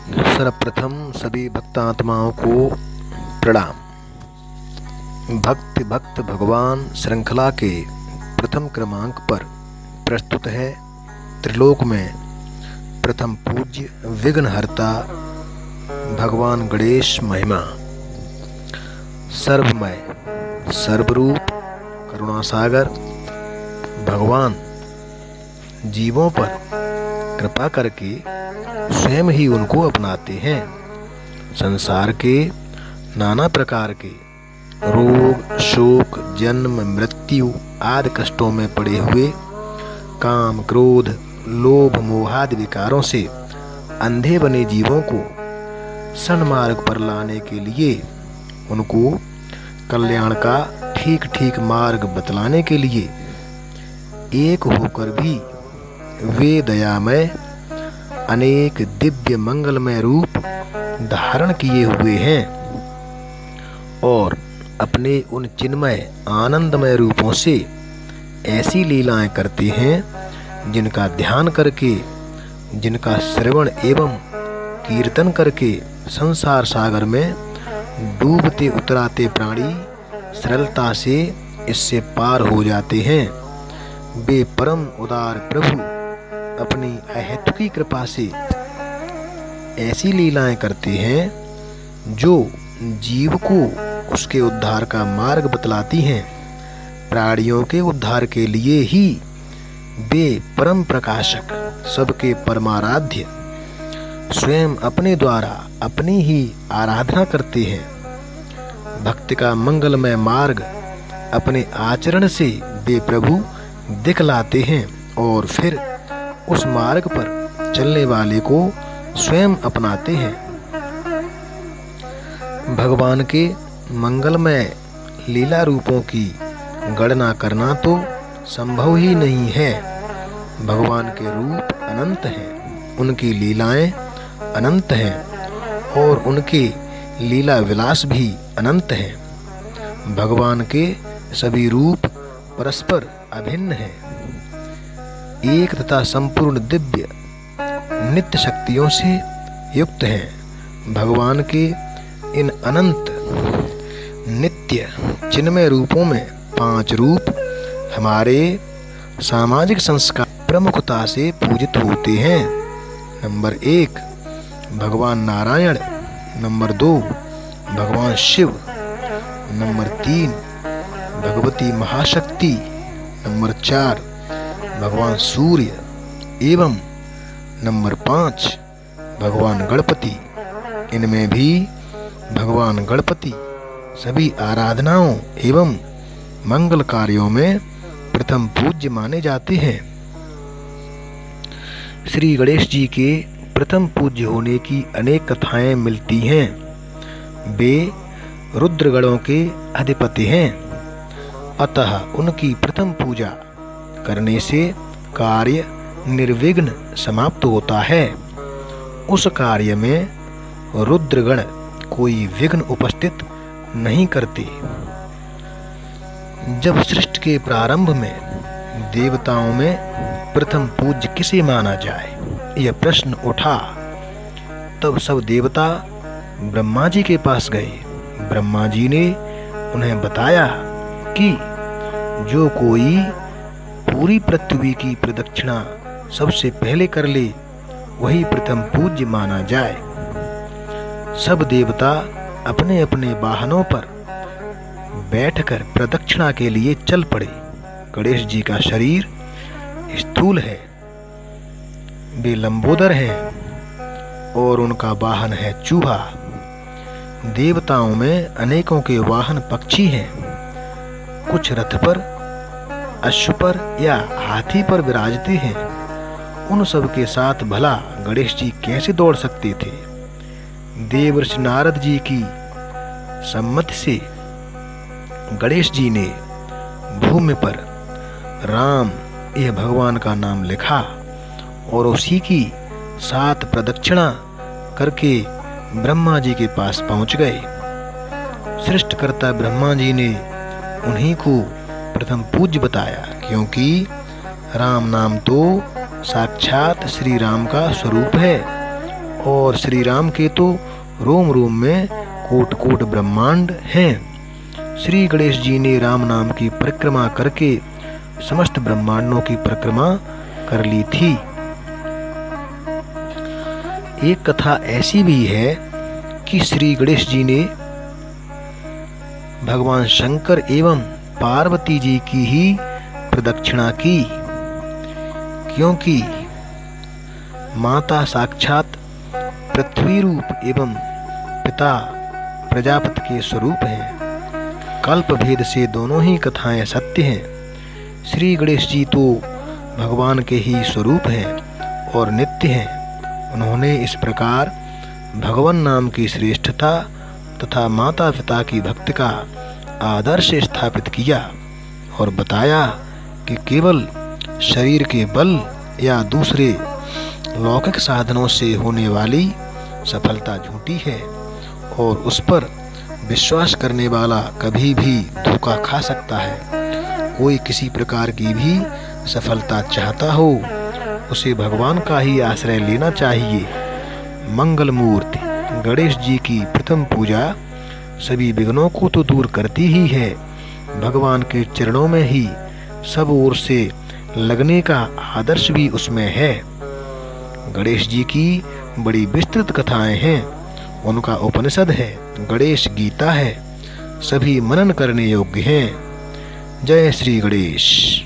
सर्वप्रथम सभी भक्तात्माओं को प्रणाम। भक्त भगवान श्रृंखला के प्रथम क्रमांक पर प्रस्तुत है त्रिलोक में प्रथम पूज्य विघ्नहर्ता भगवान गणेश महिमा। सर्वमय सर्वरूप करुणासागर भगवान जीवों पर कृपा करके स्वयं ही उनको अपनाते हैं। संसार के नाना प्रकार के रोग, शोक, जन्म, मृत्यु आदि कष्टों में पड़े हुए काम, क्रोध, लोभ, मोहादि विकारों से अंधे बने जीवों को सन्मार्ग पर लाने के लिए, उनको कल्याण का ठीक ठीक मार्ग बतलाने के लिए एक होकर भी वे दयामय अनेक दिव्य मंगलमय रूप धारण किए हुए हैं और अपने उन चिन्मय आनंदमय रूपों से ऐसी लीलाएं करते हैं जिनका ध्यान करके, जिनका श्रवण एवं कीर्तन करके संसार सागर में डूबते उतराते प्राणी सरलता से इससे पार हो जाते हैं। वे परम उदार प्रभु अपनी अहेतुकी कृपा से ऐसी लीलाएं करते हैं जो जीव को उसके उद्धार का मार्ग बतलाती हैं। प्राणियों के उद्धार के लिए ही वे परम प्रकाशक, सबके परमाराध्य स्वयं अपने द्वारा अपनी ही आराधना करते हैं। भक्ति का मंगलमय मार्ग अपने आचरण से वे प्रभु दिखलाते हैं और फिर उस मार्ग पर चलने वाले को स्वयं अपनाते हैं। भगवान के मंगलमय लीला रूपों की गणना करना तो संभव ही नहीं है। भगवान के रूप अनंत हैं, उनकी लीलाएं अनंत हैं और उनके लीला विलास भी अनंत हैं। भगवान के सभी रूप परस्पर अभिन्न हैं, एक तथा संपूर्ण दिव्य नित्य शक्तियों से युक्त हैं। भगवान के इन अनंत नित्य चिन्मय रूपों में 5 रूप हमारे सामाजिक संस्कार प्रमुखता से पूजित होते हैं। नंबर 1 भगवान नारायण, नंबर 2 भगवान शिव, नंबर 3 भगवती महाशक्ति, नंबर 4 भगवान सूर्य एवं नंबर 5 भगवान गणपति। इनमें भी भगवान गणपति सभी आराधनाओं एवं मंगल कार्यों में प्रथम पूज्य माने जाते हैं। श्री गणेश जी के प्रथम पूज्य होने की अनेक कथाएं मिलती हैं। वे रुद्रगणों के अधिपति हैं, अतः उनकी प्रथम पूजा करने से कार्य निर्विघ्न समाप्त होता है। उस कार्य में रुद्रगण कोई विघ्न उपस्थित नहीं करते। जब सृष्टि के प्रारंभ में देवताओं में प्रथम पूज्य किसे माना जाए, यह प्रश्न उठा, तब सब देवता ब्रह्मा जी के पास गए। ब्रह्मा जी ने उन्हें बताया कि जो कोई पूरी पृथ्वी की प्रदक्षिणा सबसे पहले कर ले, वही प्रथम पूज्य माना जाए। सब देवता अपने अपने वाहनों पर बैठकर प्रदक्षिणा के लिए चल पड़े। गणेश जी का शरीर स्थूल है, वे लंबोदर हैं और उनका वाहन है चूहा। देवताओं में अनेकों के वाहन पक्षी हैं, कुछ रथ पर, अश्व पर या हाथी पर विराजते हैं। उन सब के साथ भला गणेश जी कैसे दौड़ सकते थे? देवर्षि नारद जी की सम्मति से गणेश जी ने भूमि पर राम यह भगवान का नाम लिखा और उसी की 7 प्रदक्षिणा करके ब्रह्मा जी के पास पहुंच गए। सृष्टिकर्ता ब्रह्मा जी ने उन्हीं को प्रथम पूज्य बताया, क्योंकि राम नाम तो साक्षात श्री राम का स्वरूप है और श्री राम के तो रोम रोम में कोट कोट ब्रह्मांड हैं। श्री गणेश जी ने राम नाम की परिक्रमा करके समस्त ब्रह्मांडों की परिक्रमा कर ली थी। एक कथा ऐसी भी है कि श्री गणेश जी ने भगवान शंकर एवं पार्वती जी की ही प्रदक्षिणा की, क्योंकि माता साक्षात पृथ्वी रूप एवं पिता प्रजापति के स्वरूप हैं। कल्प भेद से दोनों ही कथाएं सत्य हैं। श्री गणेश जी तो भगवान के ही स्वरूप हैं और नित्य हैं। उन्होंने इस प्रकार भगवान नाम की श्रेष्ठता तथा माता पिता की भक्ति का आदर्श स्थापित किया और बताया कि केवल शरीर के बल या दूसरे लौकिक साधनों से होने वाली सफलता झूठी है और उस पर विश्वास करने वाला कभी भी धोखा खा सकता है। कोई किसी प्रकार की भी सफलता चाहता हो, उसे भगवान का ही आश्रय लेना चाहिए। मंगल मूर्ति गणेश जी की प्रथम पूजा सभी विघ्नों को तो दूर करती ही है, भगवान के चरणों में ही सब ओर से लगने का आदर्श भी उसमें है। गणेश जी की बड़ी विस्तृत कथाएं हैं। उनका उपनिषद है, गणेश गीता है, सभी मनन करने योग्य हैं। जय श्री गणेश।